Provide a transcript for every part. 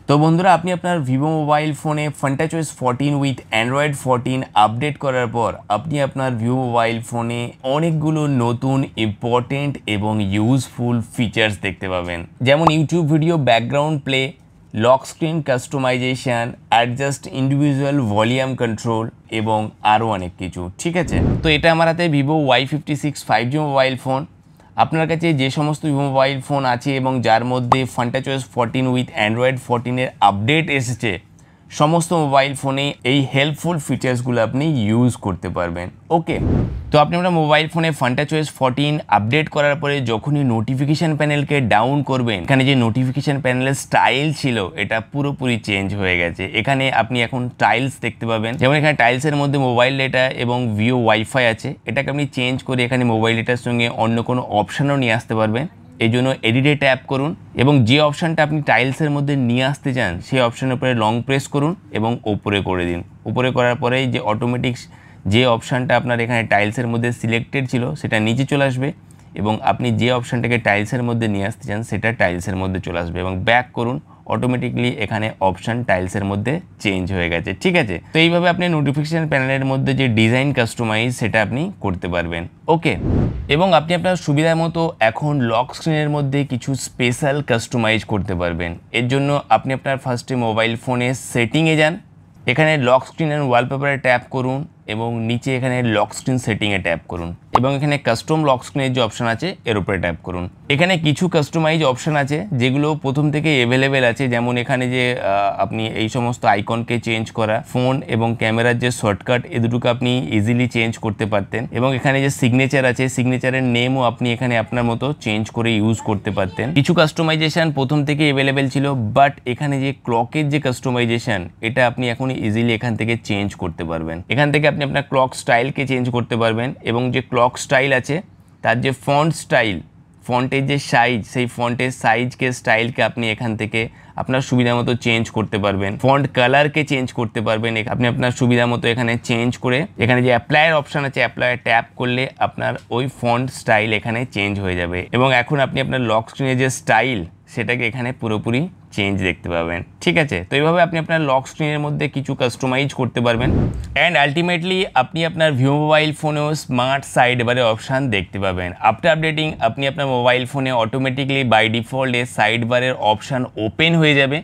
তো বন্ধুরা আপনি আপনার ভিভো মোবাইল ফোনে ফন্টাচয়েস 14 উইথ অ্যান্ড্রয়েড 14 আপডেট করার পর আপনি আপনার ভিভো মোবাইল ফোনে অনেকগুলো নতুন ইম্পর্টেন্ট এবং ইউজফুল ফিচার্স দেখতে পাবেন, যেমন YouTube video background play, lock screen customisation, adjust individual volume control এবং আরও অনেক কিছু। ঠিক আছে, তো এটা আমার হাতে Vivo Y56 5G mobile phone. আপনার কাছে যে সমস্ত মোবাইল ফোন আছে এবং যার মধ্যে ফন্টাচয়েস 14 উইথ অ্যান্ড্রয়েড 14-এর আপডেট এসেছে, সমস্ত মোবাইল ফোনে এই হেল্পফুল ফিচার্সগুলো আপনি ইউজ করতে পারবেন। ওকে, তো আপনি আপনার মোবাইল ফোনে ফন্টাচয়েস 14 আপডেট করার পরে যখনই নোটিফিকেশান প্যানেলকে ডাউন করবেন, এখানে যে নোটিফিকেশান প্যানেলের স্টাইল ছিল এটা পুরোপুরি চেঞ্জ হয়ে গেছে। এখানে আপনি এখন টাইলস দেখতে পাবেন, যেমন এখানে টাইলসের মধ্যে মোবাইল ডেটা এবং ভিও ওয়াইফাই আছে। এটাকে আপনি চেঞ্জ করে এখানে মোবাইল ডেটার সঙ্গে অন্য কোনো অপশানও নিয়ে আসতে পারবেন। এই জন্য এডিটে ট্যাপ করুন এবং যে অপশানটা আপনি টাইলসের মধ্যে নিয়ে আসতে চান সেই অপশানের উপরে লং প্রেস করুন এবং ওপরে করে দিন। উপরে করার পরেই যে অটোমেটিক যে অপশানটা আপনার এখানে টাইলসের মধ্যে সিলেক্টেড ছিল সেটা নিচে চলে আসবে এবং আপনি যে অপশানটাকে টাইলসের মধ্যে নিয়ে আসতে চান সেটা টাইলসের মধ্যে চলে আসবে এবং ব্যাক করুন। অটোমেটিকলি এখানে অপশান টাইলসের মধ্যে চেঞ্জ হয়ে গেছে। ঠিক আছে, তো এইভাবে আপনি নোটিফিকেশান প্যানেলের মধ্যে যে ডিজাইন কাস্টমাইজ সেটা আপনি করতে পারবেন। ওকে, এবং আপনি আপনার সুবিধা মতো এখন লক স্ক্রিনের মধ্যে কিছু স্পেশাল কাস্টমাইজ করতে পারবেন। এর জন্য আপনি আপনার ফার্স্টে মোবাইল ফোনে সেটিংয়ে যান, এখানে লক স্ক্রিন অ্যান্ড ওয়ালপেপারে ট্যাপ করুন এবং নিচে এখানে লক স্ক্রিন সেটিংয়ে ট্যাপ করুন এবং এখানে কাস্টম লক স্ক্রিনের যে অপশান আছে এর উপরে ট্যাপ করুন। এখানে কিছু কাস্টমাইজ অপশান আছে যেগুলো প্রথম থেকে অ্যাভেলেবেল আছে, যেমন এখানে যে আপনি এই সমস্ত আইকনকে চেঞ্জ করা, ফোন এবং ক্যামেরার যে শর্টকাট এ দুটোকে আপনি ইজিলি চেঞ্জ করতে পারতেন এবং এখানে যে সিগনেচার আছে সিগনেচারের নেমও আপনি এখানে আপনার মতো চেঞ্জ করে ইউজ করতে পারতেন। কিছু কাস্টমাইজেশন প্রথম থেকে অ্যাভেলেবেল ছিল, বাট এখানে যে ক্লকের যে কাস্টমাইজেশন এটা আপনি এখন ইজিলি এখান থেকে চেঞ্জ করতে পারবেন। এখান থেকে আপনি আপনার ক্লক স্টাইলকে চেঞ্জ করতে পারবেন এবং যে ক্লক স্টাইল আছে তার যে ফন্ট স্টাইল, ফন্টের যে সাইজ, সেই ফন্টের সাইজকে স্টাইলকে আপনি এখান থেকে আপনার সুবিধা মতো চেঞ্জ করতে পারবেন। ফন্ট কালারকে চেঞ্জ করতে পারবেন আপনি আপনার সুবিধা মতো এখানে চেঞ্জ করে এখানে যে অ্যাপ্লাইয়ের অপশান আছে অ্যাপ্লাইয়ে ট্যাপ করলে আপনার ওই ফন্ট স্টাইল এখানে চেঞ্জ হয়ে যাবে এবং এখন আপনি আপনার লক স্ক্রিনের যে স্টাইল সেটাকে এখানে পুরোপুরি চেঞ্জ দেখতে পাবেন। ঠিক আছে, তো এইভাবে আপনি আপনার লক স্ক্রিনের মধ্যে কিছু কাস্টমাইজ করতে পারবেন অ্যান্ড আলটিমেটলি আপনি আপনার ভিভো মোবাইল ফোনেও স্মার্ট সাইড বারের অপশান দেখতে পাবেন। আফটার আপডেটিং আপনি আপনার মোবাইল ফোনে অটোমেটিকলি বাই ডিফল্ট এর সাইড বারের অপশান ওপেন হয়ে যাবে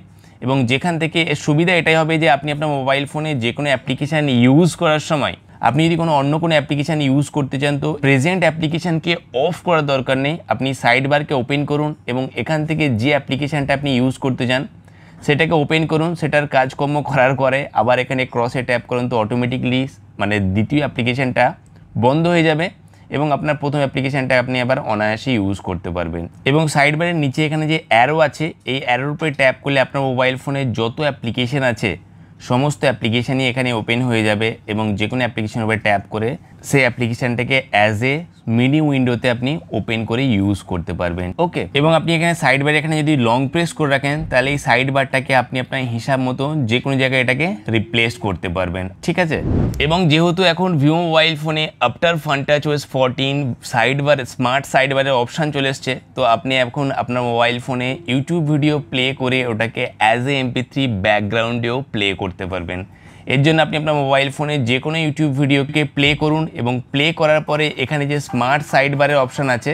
এবং যেখান থেকে এর সুবিধা এটাই হবে যে আপনি আপনার মোবাইল ফোনে যে কোনো অ্যাপ্লিকেশান ইউজ করার সময় আপনি যদি অন্য কোনো অ্যাপ্লিকেশান ইউজ করতে চান তো প্রেজেন্ট অ্যাপ্লিকেশানকে অফ করার দরকার নেই, আপনি সাইড বারকে ওপেন করুন এবং এখান থেকে যে অ্যাপ্লিকেশানটা আপনি ইউজ করতে চান সেটাকে ওপেন করুন। সেটার কাজকর্ম করার পরে আবার এখানে ক্রসে ট্যাপ করুন তো অটোমেটিকলি দ্বিতীয় অ্যাপ্লিকেশানটা বন্ধ হয়ে যাবে এবং আপনার প্রথম অ্যাপ্লিকেশানটা আপনি আবার অনায়াসে ইউজ করতে পারবেন। এবং সাইড বারের নিচে এখানে যে অ্যারো আছে এই অ্যারোর উপরে ট্যাপ করলে আপনার মোবাইল ফোনে যত অ্যাপ্লিকেশান আছে সমস্ত অ্যাপ্লিকেশানই এখানে ওপেন হয়ে যাবে এবং যে কোনো অ্যাপ্লিকেশানের উপরে ট্যাপ করে সেই অ্যাপ্লিকেশানটাকে অ্যাজ এ মিনি উইন্ডোতে আপনি ওপেন করে ইউজ করতে পারবেন। ওকে, এবং আপনি এখানে সাইড বার এখানে যদি লং প্রেস করে রাখেন তাহলে এই সাইড বারটাকে আপনি আপনার হিসাব মতো যে কোনো জায়গায় এটাকে রিপ্লেস করতে পারবেন। ঠিক আছে, এবং যেহেতু এখন ভিভো মোবাইল ফোনে after Funtouch OS 14 side bar smart side বারের অপশান চলে এসছে, তো আপনি এখন আপনার মোবাইল ফোনে ইউটিউব ভিডিও প্লে করে ওটাকে অ্যাজ এ MP3 ব্যাকগ্রাউন্ডেও প্লে করতে পারবেন। এর জন্য আপনি আপনার মোবাইল ফোনে যে কোনো ইউটিউব ভিডিওকে প্লে করুন এবং প্লে করার পরে এখানে যে স্মার্ট সাইড বারের অপশান আছে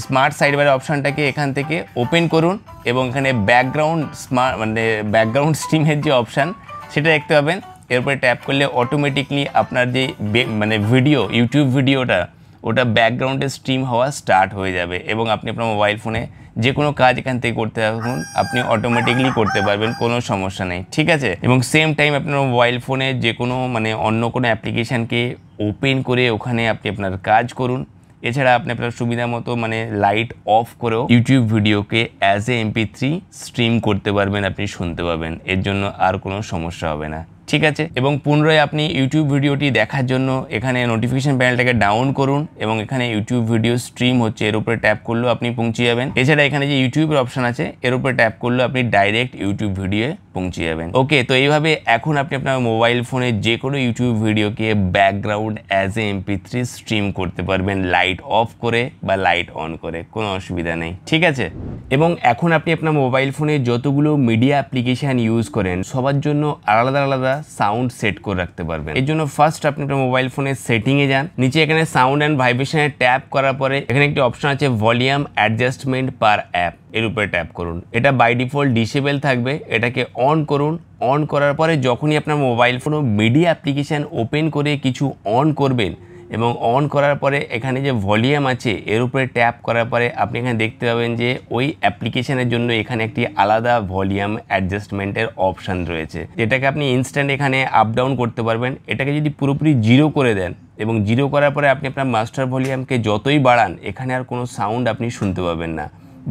স্মার্ট সাইড বারের অপশানটাকে এখান থেকে ওপেন করুন এবং এখানে ব্যাকগ্রাউন্ড ব্যাকগ্রাউন্ড স্ট্রিমের যে অপশান সেটা দেখতে পাবেন। এরপরে ট্যাপ করলে অটোমেটিকলি আপনার যে ভিডিও ইউটিউব ভিডিওটা ওটা ব্যাকগ্রাউন্ডে স্ট্রিম হওয়া স্টার্ট হয়ে যাবে এবং আপনি আপনার মোবাইল ফোনে যে কোনো কাজ এখান থেকে করতে থাকুন আপনি অটোমেটিকলি করতে পারবেন, কোনো সমস্যা নেই। ঠিক আছে, এবং সেম টাইম আপনার মোবাইল ফোনে যে কোনো অন্য কোনো অ্যাপ্লিকেশানকে ওপেন করে ওখানে আপনি আপনার কাজ করুন। এছাড়া আপনি আপনার সুবিধা মতো লাইট অফ করেও ইউটিউব ভিডিওকে অ্যাজ এ MP3 স্ট্রিম করতে পারবেন, আপনি শুনতে পাবেন, এর জন্য আর কোনো সমস্যা হবে না। ঠিক আছে। এবং পুনরায় আপনি ইউটিউব ভিডিওটি দেখার জন্য এখানে নোটিফিকেশন প্যানেলটাকে ডাউন করুন এবং এখানে ইউটিউব ভিডিও স্ট্রিম হচ্ছে এর উপরে ট্যাপ করলেও আপনি পৌঁছে যাবেন। এছাড়া এখানে যে ইউটিউবের অপশন আছে এর উপরে ট্যাপ করলেও আপনি ডাইরেক্ট ইউটিউব ভিডিওয়ে পৌঁছে যাবেন। ওকে, তো এইভাবে এখন আপনি আপনার মোবাইল ফোনে যে কোনো ইউটিউব ভিডিওকে background as a MP3 stream করতে পারবেন লাইট অফ করে বা লাইট অন করে, কোনো অসুবিধা নেই। ঠিক আছে। এবং এখন আপনি আপনার মোবাইল ফোনে যতগুলো মিডিয়া অ্যাপ্লিকেশান ইউজ করেন সবার জন্য আলাদা আলাদা সাউন্ড সেট করে রাখতে পারবেন। এর জন্য ফার্স্ট আপনি আপনার মোবাইল ফোনের সেটিংয়ে যান, নিচে এখানে সাউন্ড অ্যান্ড ভাইব্রেশনে ট্যাপ করার পরে এখানে একটি অপশন আছে ভলিউম অ্যাডজাস্টমেন্ট পার অ্যাপ, এর উপরে ট্যাপ করুন। এটা বাই ডিফল্ট ডিসেবল থাকবে, এটাকে অন করুন। অন করার পরে যখনই আপনার মোবাইল ফোনে মিডিয়া অ্যাপ্লিকেশান ওপেন করে কিছু অন করবেন এবং অন করার পরে এখানে যে ভলিউম আছে এর উপরে ট্যাপ করার পরে আপনি এখানে দেখতে পাবেন যে ওই অ্যাপ্লিকেশানের জন্য এখানে একটি আলাদা ভলিউম অ্যাডজাস্টমেন্টের অপশান রয়েছে, যেটাকে আপনি ইনস্ট্যান্ট এখানে আপ ডাউন করতে পারবেন। এটাকে যদি পুরোপুরি জিরো করে দেন এবং জিরো করার পরে আপনি আপনার মাস্টার ভলিউমকে যতই বাড়ান এখানে আর কোনো সাউন্ড আপনি শুনতে পাবেন না।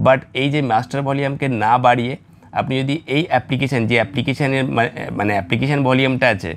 বাট এই যে মাস্টার ভলিউমকে না বাড়িয়ে আপনি যদি এই অ্যাপ্লিকেশান যে অ্যাপ্লিকেশানের মানে অ্যাপ্লিকেশান ভলিউমটা আছে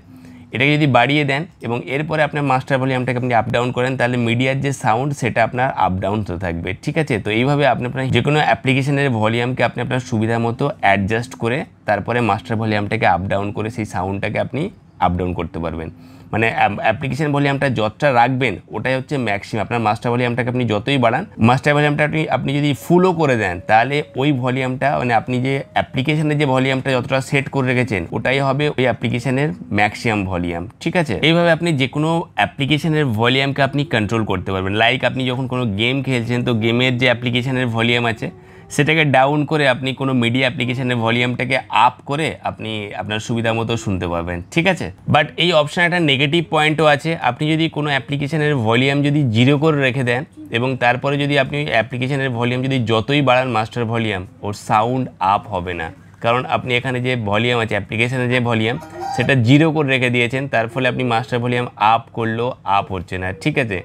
এটাকে যদি বাড়িয়ে দেন এবং এরপরে আপনার মাস্টার ভলিউমটাকে আপনি আপ ডাউন করেন তাহলে মিডিয়ার যে সাউন্ড সেটা আপনার আপ ডাউন তো থাকবে। ঠিক আছে। তো এইভাবে আপনি আপনার যে কোনো অ্যাপ্লিকেশনের ভলিউমকে আপনি আপনার সুবিধা মতো অ্যাডজাস্ট করে তারপরে মাস্টার ভলিউমটাকে আপ ডাউন করে সেই সাউন্ডটাকে আপনি আপ ডাউন করতে পারবেন। মানে অ্যাপ্লিকেশন ভলিউমটা যতটা রাখবেন ওটাই হচ্ছে ম্যাক্সিমাম। আপনার মাস্টার ভলিউমটাকে আপনি যতই বাড়ান, মাস্টার ভলিউমটা আপনি যদি ফুলও করে দেন তাহলে ওই ভলিউমটা মানে আপনি যে অ্যাপ্লিকেশনের যে ভলিউমটা যতটা সেট করে রেখেছেন ওটাই হবে ওই অ্যাপ্লিকেশনের ম্যাক্সিমাম ভলিউম। ঠিক আছে। এইভাবে আপনি যে কোনো অ্যাপ্লিকেশনের ভলিউমকে আপনি কন্ট্রোল করতে পারবেন। লাইক আপনি যখন কোনো গেম খেলছেন তো গেমের যে অ্যাপ্লিকেশনের ভলিউম আছে সেটাকে ডাউন করে আপনি কোনো মিডিয়া অ্যাপ্লিকেশনের ভলিউমটাকে আপ করে আপনি আপনার সুবিধা মতো শুনতে পারবেন। ঠিক আছে। বাট এই অপশানে একটা নেগেটিভ পয়েন্টও আছে। আপনি যদি কোনো অ্যাপ্লিকেশনের ভলিউম যদি জিরো করে রেখে দেন এবং তারপরে যদি আপনি অ্যাপ্লিকেশনের ভলিউম যদি যতই বাড়ান মাস্টার ভলিউম ওর সাউন্ড আপ হবে না, কারণ আপনি এখানে যে ভলিউম আছে অ্যাপ্লিকেশনের যে ভলিউম সেটা জিরো করে রেখে দিয়েছেন, তার ফলে আপনি মাস্টার ভলিউম আপ করলেও আপ হচ্ছে না। ঠিক আছে।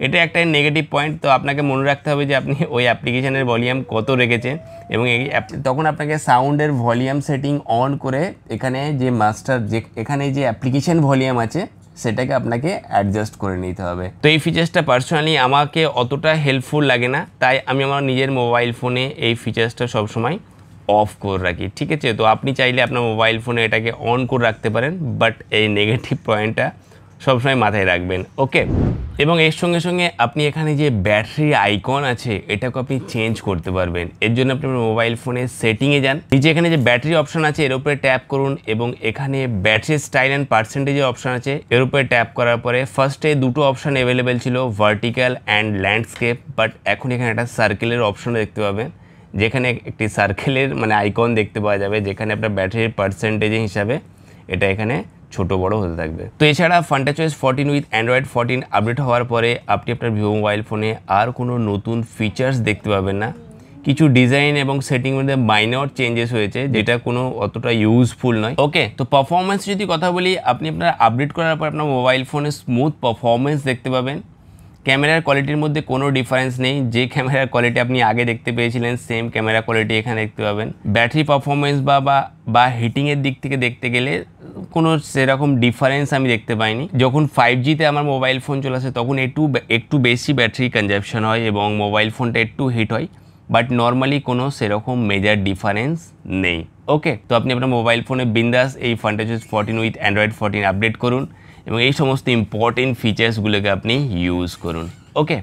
এটা একটা নেগেটিভ পয়েন্ট। তো আপনাকে মনে রাখতে হবে যে আপনি ওই অ্যাপ্লিকেশনের ভলিউম কত রেখেছেন এবং তখন আপনাকে সাউন্ডের ভলিউম সেটিং অন করে এখানে যে মাস্টার যে এখানে যে অ্যাপ্লিকেশন ভলিউম আছে সেটাকে আপনাকে অ্যাডজাস্ট করে নিতে হবে। তো এই ফিচার্সটা পার্সোনালি আমাকে অতটা হেল্পফুল লাগে না, তাই আমি আমার নিজের মোবাইল ফোনে এই ফিচার্সটা সবসময় অফ করে রাখি। ঠিক আছে। তো আপনি চাইলে আপনার মোবাইল ফোনে এটাকে অন করে রাখতে পারেন, বাট এই নেগেটিভ পয়েন্টটা সবসময় মাথায় রাখবেন। ওকে। এবং এর সঙ্গে সঙ্গে আপনি এখানে যে ব্যাটারি আইকন আছে এটাকে আপনি চেঞ্জ করতে পারবেন। এর জন্য আপনি মোবাইল ফোনের সেটিংয়ে যান, নিচে এখানে যে ব্যাটারি অপশন আছে এর উপরে ট্যাপ করুন এবং এখানে ব্যাটারি স্টাইল অ্যান্ড পার্সেন্টেজের অপশন আছে এর উপরে ট্যাপ করার পরে ফার্স্টে দুটো অপশন অ্যাভেলেবেল ছিল, ভার্টিক্যাল অ্যান্ড ল্যান্ডস্কেপ, বাট এখন এখানে একটা সার্কেলের অপশন দেখতে পাবেন যেখানে একটি সার্কেলের মানে আইকন দেখতে পাওয়া যাবে যেখানে আপনার ব্যাটারির পার্সেন্টেজ হিসাবে এটা এখানে ছোট বড় হতে থাকবে। তো এছাড়া FunTouchOS 14 উইথ Android 14 আপডেট হওয়ার পরে আপনি আপনার ভিভো মোবাইল ফোনে আর কোনো নতুন ফিচার্স দেখতে পাবেন না। কিছু ডিজাইন এবং সেটিংয়ের মধ্যে মাইনর চেঞ্জেস হয়েছে যেটা কোনো অতটা ইউজফুল নয়। ওকে। তো পারফরমেন্স যদি কথা বলি, আপনি আপনার আপডেট করার পর আপনার মোবাইল ফোনে স্মুথ পারফরমেন্স দেখতে পাবেন। ক্যামেরার কোয়ালিটির মধ্যে কোনো ডিফারেন্স নেই, যে ক্যামেরার কোয়ালিটি আপনি আগে দেখতে পেয়েছিলেন সেম ক্যামেরা কোয়ালিটি এখানে দেখতে পাবেন। ব্যাটারি পারফরমেন্স বা হিটিংয়ের দিক থেকে দেখতে গেলে কোনো সেরকম ডিফারেন্স আমি দেখতে পাইনি। যখন 5Gতে আমার মোবাইল ফোন চলে আসে তখন একটু বেশি ব্যাটারি কনজাম্পশন হয় এবং মোবাইল ফোনটা একটু হিট হয়, বাট নর্মালি কোনো সেরকম মেজর ডিফারেন্স নেই। ওকে। তো আপনি আপনার মোবাইল ফোনে বিন্দাস এই FunTouchOS 14 উইথ Android 14 আপডেট করুন এবং এই সমস্ত ইম্পর্টেন্ট ফিচার্সগুলোকে আপনি ইউজ করুন। ওকে।